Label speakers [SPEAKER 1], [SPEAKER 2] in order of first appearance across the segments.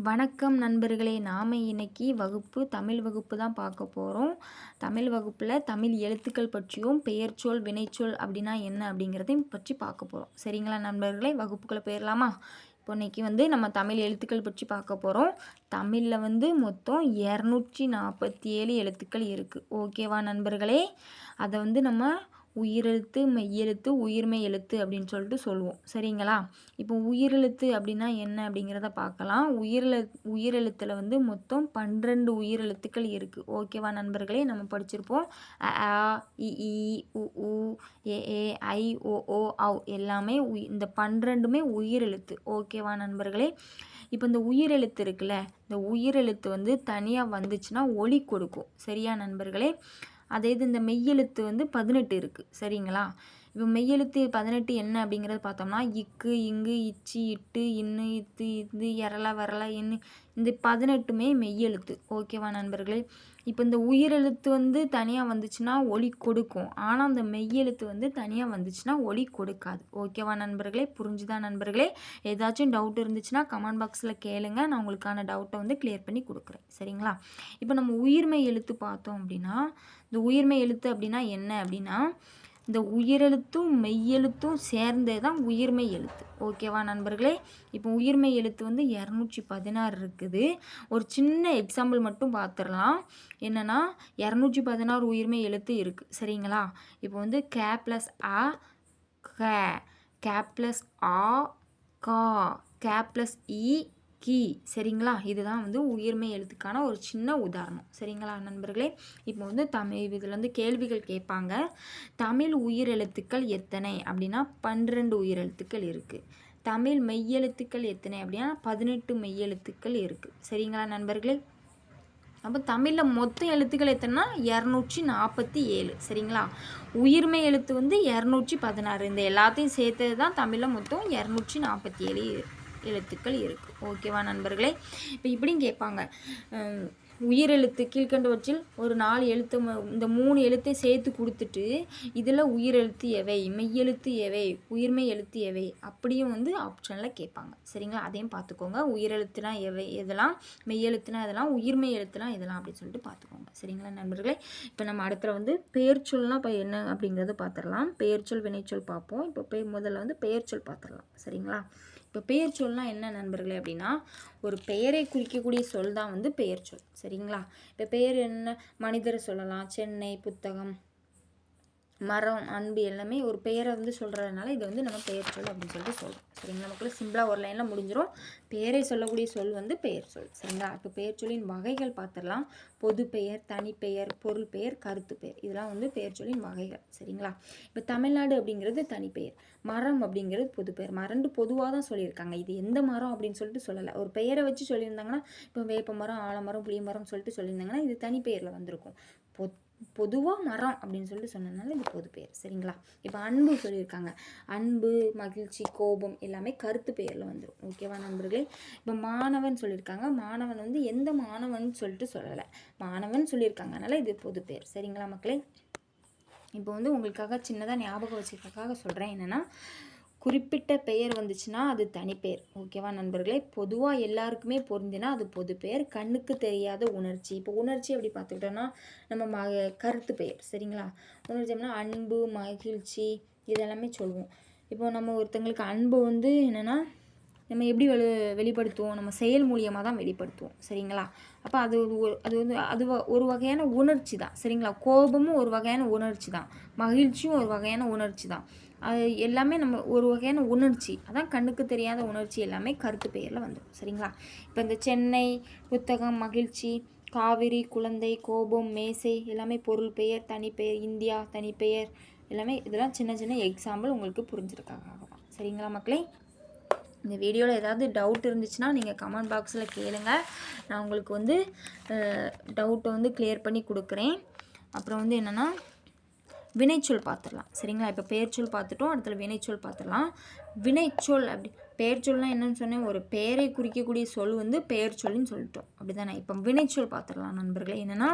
[SPEAKER 1] வணக்கம் நண்பர்களே. நாம் இன்னைக்கு தமிழ் வகுப்பு தான் பார்க்க போகிறோம். தமிழ் வகுப்பில் தமிழ் எழுத்துக்கள் பற்றியும் பெயர்ச்சொல் வினைச்சொல் அப்படின்னா என்ன அப்படிங்கிறதையும் பற்றி பார்க்க போகிறோம். சரிங்களா நண்பர்களே, வகுப்புக்குள்ளே போயிடலாமா? இப்போ இன்றைக்கி நம்ம தமிழ் எழுத்துக்கள் பற்றி பார்க்க போகிறோம். தமிழில் மொத்தம் 247 எழுத்துக்கள் இருக்குது. ஓகேவா நண்பர்களே? அதை நம்ம உயிரெழுத்து, மெய்யெழுத்து, உயிர்மெய் எழுத்து அப்படின்னு சொல்லிட்டு சொல்லுவோம். சரிங்களா? இப்போ உயிரெழுத்து அப்படின்னா என்ன அப்படிங்கிறத பார்க்கலாம். உயிரெழுத்தில் மொத்தம் 12 உயிரெழுத்துக்கள் இருக்குது. ஓகேவா நண்பர்களே? நம்ம படிச்சிருப்போம். அ ஆ இ ஈ உ ஊ ஏ ஏ ஐ ஓ ஓ ஔ எல்லாமே இந்த 12மே உயிரெழுத்து. ஓகேவா நண்பர்களே? இப்போ இந்த உயிரெழுத்து இருக்குல்ல, இந்த உயிரெழுத்து தனியாக வந்துச்சுன்னா ஒலி கொடுக்கும். சரியா நண்பர்களே? அதே இது இந்த மெய்யெழுத்து 18 இருக்குது. சரிங்களா? இப்போ மெய்யெழுத்து 18 என்ன அப்படிங்கிறது பார்த்தோம்னா, இக்கு, இங்கு, இச்சி, இட்டு, இன்னு, இத்து, இது, எரள, வரல, எண்ணு, இந்த 18மே மெய்யெழுத்து. ஓகேவா நண்பர்களே? இப்போ இந்த உயிரெழுத்து தனியாக வந்துச்சுன்னா ஒலி கொடுக்கும். ஆனால் அந்த மெய்யெழுத்து தனியாக வந்துச்சுன்னா ஒலி கொடுக்காது. ஓகேவா நண்பர்களே? புரிஞ்சுதா நண்பர்களே? ஏதாச்சும் டவுட் இருந்துச்சுன்னா கமெண்ட் பாக்ஸில் கேளுங்க. நான் உங்களுக்கான டவுட்டை கிளியர் பண்ணி கொடுக்குறேன். சரிங்களா? இப்போ நம்ம உயிர்மெய் எழுத்து பார்த்தோம் அப்படின்னா, இந்த உயிர்மெய் எழுத்து அப்படின்னா என்ன அப்படின்னா, இந்த உயிரெழுத்தும் மெய்யெழுத்தும் சேர்ந்தே தான் உயிர்மெய் எழுத்து. ஓகேவா நண்பர்களே? இப்போ உயிர்மெய் எழுத்து 216 இருக்குது. ஒரு சின்ன எக்ஸாம்பிள் மட்டும் பார்த்துடலாம். என்னென்னா 216 உயிர்மெய் எழுத்து இருக்குது. சரிங்களா? இப்போ கே ப்ளஸ் அ கே, கே ப்ளஸ் ஆ கா, கே ப்ளஸ் இ கி. சரிங்களா? இதுதான் உயிர்மெய் எழுத்துக்கான ஒரு சின்ன உதாரணம். சரிங்களா நண்பர்களே? இப்போ தமிழ் இதில் கேள்விகள் கேட்பாங்க. தமிழ் உயிரெழுத்துக்கள் எத்தனை அப்படின்னா 12 உயிரெழுத்துக்கள் இருக்குது. தமிழ் மெய்யெழுத்துக்கள் எத்தனை அப்படின்னா 18 மெய்யெழுத்துக்கள் இருக்குது. சரிங்களா நண்பர்களே? அப்போ தமிழில் மொத்த எழுத்துக்கள் எத்தனைனா 247. சரிங்களா? உயிர்மெய் எழுத்து 216. இந்த எல்லாத்தையும் சேர்த்தது தான் தமிழில் மொத்தம் 247 எழுத்துக்கள் இருக்குது. ஓகேவா நண்பர்களே? இப்போ இப்படியும் கேட்பாங்க, உயிரெழுத்து கீழ்கண்டவற்றில் ஒரு 4 எழுத்து, இந்த 3 எழுத்தை சேர்த்து கொடுத்துட்டு இதில் உயிரெழுத்து எவை, மெய்யெழுத்து எவை, உயிர்மெய் எழுத்து எவை அப்படியும் ஆப்ஷனில் கேட்பாங்க. சரிங்களா? அதையும் பார்த்துக்கோங்க. உயிரெழுத்துனா எதெல்லாம், மெய்யெழுத்துனா எதெல்லாம், உயிர்மெய் எழுத்துனா எதெல்லாம் அப்படின்னு சொல்லிட்டு பார்த்துக்கோங்க. சரிங்களா நண்பர்களே? இப்போ நம்ம அடுத்த பெயர்ச்சொல்னால் இப்போ என்ன அப்படிங்கிறது பார்த்துடலாம். பெயர்ச்சொல் வினைச்சொல் பார்ப்போம். இப்போ முதல்ல பெயர்ச்சொல் பார்த்துடலாம். சரிங்களா? இப்போ பெயர்ச்சொல்னால் என்ன நண்பர்களே அப்படின்னா, ஒரு பெயரை குறிக்கக்கூடிய சொல் தான் பெயர்ச்சொல். சரிங்களா? இப்போ பெயர் என்ன, மனிதரை சொல்லலாம், சென்னை, புத்தகம், மரம், அன்பு எல்லாமே ஒரு பெயரை சொல்கிறதுனால இதை நம்ம பெயர் சொல் அப்படின்னு சொல்லிட்டு சொல்கிறோம். சரிங்களா? நமக்குள்ள சிம்பிளாக ஒரு லைனில் முடிஞ்சிடும். பெயரை சொல்லக்கூடிய சொல் பெயர் சொல். சரிங்களா? இப்போ பெயர் சொல்லின் வகைகள் பார்த்துடலாம். பொது பெயர், தனிப்பெயர், பொருள் பெயர், கருத்து பெயர், இதெல்லாம் பெயர் சொல்லின் வகைகள். சரிங்களா? இப்போ தமிழ்நாடு அப்படிங்கிறது தனிப்பெயர், மரம் அப்படிங்கிறது பொது பெயர். மரண்டு பொதுவாக தான் சொல்லியிருக்காங்க. இது எந்த மரம் அப்படின்னு சொல்லிட்டு சொல்லலை. ஒரு பெயரை வச்சு சொல்லியிருந்தாங்கன்னா, இப்போ வேப்ப மரம், ஆலமரம், புளிய மரம் சொல்லிட்டு சொல்லியிருந்தாங்கன்னா இது தனிப்பெயரில் வந்திருக்கும். பொதுவாக மரம் அப்படின்னு சொல்லிட்டு சொன்னதுனால இது பொது பெயர். சரிங்களா? இப்போ அன்பு சொல்லியிருக்காங்க. அன்பு, மகிழ்ச்சி, கோபம் எல்லாமே கருத்து பெயரில் வந்துடும். ஓகேவா நண்பர்களே? இப்போ மாணவன் சொல்லியிருக்காங்க. மாணவன் எந்த மாணவன் சொல்லிட்டு சொல்லலை, மாணவன் சொல்லியிருக்காங்க. அதனால் இது பொது பெயர். சரிங்களா மக்களே? இப்போ உங்களுக்காக சின்னதாக ஞாபகம் வச்சுக்கிறதுக்காக சொல்கிறேன். என்னென்னா, குறிப்பிட்ட பெயர் வந்துச்சுன்னா அது தனிப்பெயர். ஓகேவா நண்பர்களே? பொதுவாக எல்லாருக்குமே பொருந்தினா அது பொது பெயர். கண்ணுக்கு தெரியாத உணர்ச்சி, இப்போ உணர்ச்சி அப்படி பார்த்துக்கிட்டோன்னா நம்ம கருத்து பெயர். சரிங்களா? உணர்ச்சி அப்படின்னா அன்பு, மகிழ்ச்சி இதெல்லாமே சொல்லுவோம். இப்போ நம்ம ஒருத்தங்களுக்கு அன்பு என்னென்னா நம்ம எப்படி வெளிப்படுத்துவோம், நம்ம செயல் மூலியமாக தான் வெளிப்படுத்துவோம். சரிங்களா? அப்போ அது ஒரு வகையான உணர்ச்சி தான். சரிங்களா? கோபமும் ஒரு வகையான உணர்ச்சி தான், மகிழ்ச்சியும் ஒரு வகையான உணர்ச்சி தான். அது எல்லாமே நம்ம ஒரு வகையான உணர்ச்சி. அதான் கண்ணுக்கு தெரியாத உணர்ச்சி எல்லாமே கருத்து பெயரில் வந்துடும். சரிங்களா? இப்போ இந்த சென்னை, புத்தகம், மகிழ்ச்சி, காவிரி, குழந்தை, கோபம், மேசை எல்லாமே பொருள் பெயர், தனிப்பெயர், இந்தியா தனிப்பெயர் எல்லாமே. இதெல்லாம் சின்ன சின்ன எக்ஸாம்பிள் உங்களுக்கு புரிஞ்சிருக்காங்க தான். சரிங்களா மக்களே? இந்த வீடியோவில் ஏதாவது டவுட் இருந்துச்சுன்னா நீங்கள் கமெண்ட் பாக்ஸில் கேளுங்க. நான் உங்களுக்கு டவுட்டை கிளியர் பண்ணி கொடுக்குறேன். அப்புறம் என்னென்னா வினைச்சொல் பார்த்துடலாம். சரிங்களா? இப்போ பெயர்ச்சொல் பார்த்துட்டோம். அடுத்தது வினைச்சொல் பார்த்துடலாம். வினைச்சொல் அப்படி பெயர்ச்சொல்னால் என்னென்னு சொன்னேன், ஒரு பெயரை குறிக்கக்கூடிய சொல் பெயர் சொல்லின்னு சொல்லிட்டோம். அப்படி தானே? இப்போ வினைச்சொல் பார்த்துடலாம் நண்பர்களே. என்னென்னா,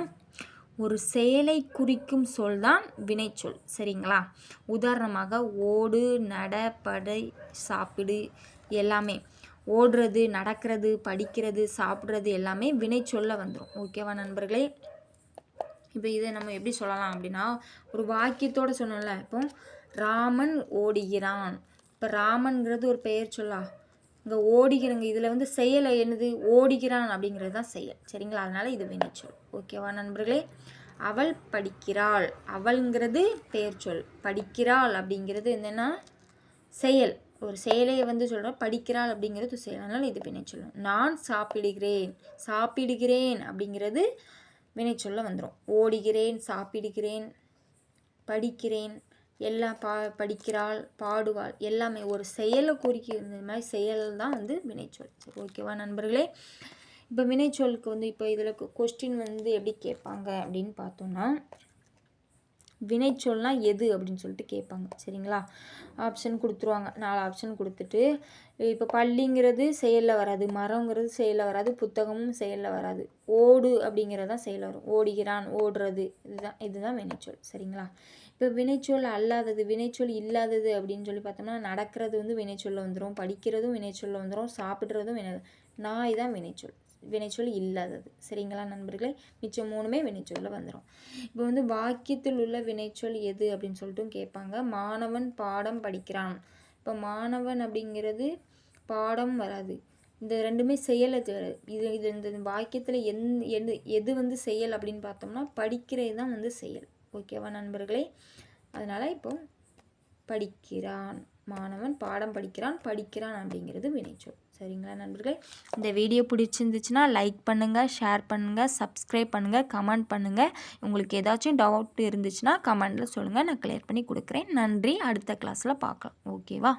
[SPEAKER 1] ஒரு செயலை குறிக்கும் சொல் தான் வினைச்சொல். சரிங்களா? உதாரணமாக ஓடு, நட, படை, சாப்பிடு எல்லாமே ஓடுறது, நடக்கிறது, படிக்கிறது, சாப்பிட்றது எல்லாமே வினைச்சொல்ல வந்துடும். ஓகேவா நண்பர்களே? இப்போ இதை நம்ம எப்படி சொல்லலாம் அப்படின்னா, ஒரு வாக்கியத்தோடு சொன்னோம்ல. இப்போ ராமன் ஓடுகிறான். இப்போ ராமன்கிறது ஒரு பெயர் சொல்லா. இங்கே ஓடுகிறங்க இதில் வந்து செயலை என்னது, ஓடுகிறான் அப்படிங்கிறது தான் செயல். சரிங்களா? அதனால் இது வினைச்சொல். ஓகேவா நண்பர்களே? அவள் படிக்கிறாள். அவள்ங்கிறது பெயர் சொல். படிக்கிறாள் அப்படிங்கிறது என்னென்னா செயல். ஒரு செயலையை வந்து சொல்கிறோம். படிக்கிறாள் அப்படிங்கிறது செயல். அதனால் இது வினைச்சொல். நான் சாப்பிடுகிறேன். சாப்பிடுகிறேன் அப்படிங்கிறது வினைச்சொல்ல வந்துடும். ஓடுகிறேன், சாப்பிடுகிறேன், படிக்கிறேன், எல்லாம் படிக்கிறாள், பாடுவாள், எல்லாமே ஒரு செயலை குறிக்க இந்த மாதிரி செயல் தான் வந்து வினைச்சொல். சரி, ஓகேவா நண்பர்களே? இப்போ வினைச்சொலுக்கு வந்து இப்போ இதில் கொஸ்டின் வந்து எப்படி கேட்பாங்க அப்படின்னு பார்த்தோம்னா, வினைச்சொல்னால் எது அப்படின்னு சொல்லிட்டு கேட்பாங்க. சரிங்களா? ஆப்ஷன் கொடுத்துருவாங்க. 4 ஆப்ஷன் கொடுத்துட்டு, இப்போ பள்ளிங்கிறது செயலில் வராது, மரங்கிறது செயலில் வராது, புத்தகமும் செயலில் வராது. ஓடு அப்படிங்கிறது தான் செயலில் வரும். ஓடுகிறான், ஓடுறது, இதுதான் வினைச்சொல். சரிங்களா? இப்போ வினைச்சொல் அல்லாதது, வினைச்சொல் இல்லாதது அப்படின்னு சொல்லி பார்த்தோம்னா, நடக்கிறது வந்து வினைச்சொல்ல வந்துடும், படிக்கிறதும் வினைச்சொல்ல வந்துடும், சாப்பிட்றதும் நாய் தான் வினைச்சொல் இல்லாதது. சரிங்களா நண்பர்களே? மிச்சம் 3மே வினைச்சொல்ல வந்துடும். இப்போ வந்து வாக்கியத்தில் உள்ள வினைச்சொல் எது அப்படின்னு சொல்லிட்டு கேட்பாங்க. மாணவன் பாடம் படிக்கிறான். இப்போ மாணவன் அப்படிங்கிறது பாடம் வராது. இந்த ரெண்டுமே செயலை இது இந்த வாக்கியத்தில் எது வந்து செயல் அப்படின்னு பார்த்தோம்னா, படிக்கிறது தான் வந்து செயல். ஓகேவா நண்பர்களே? அதனால் இப்போ படிக்கிறான், மாணவன் பாடம் படிக்கிறான், படிக்கிறான் அப்படிங்கிறது வினைச்சொல். சரிங்களா நண்பர்களே? இந்த வீடியோ பிடிச்சிருந்துச்சுன்னா லைக் பண்ணுங்கள், ஷேர் பண்ணுங்கள், சப்ஸ்கிரைப் பண்ணுங்கள், கமெண்ட் பண்ணுங்கள். உங்களுக்கு ஏதாச்சும் டவுட் இருந்துச்சுன்னா கமெண்டில் சொல்லுங்கள், நான் கிளியர் பண்ணி கொடுக்குறேன். நன்றி. அடுத்த கிளாஸில் பார்க்கலாம். ஓகேவா?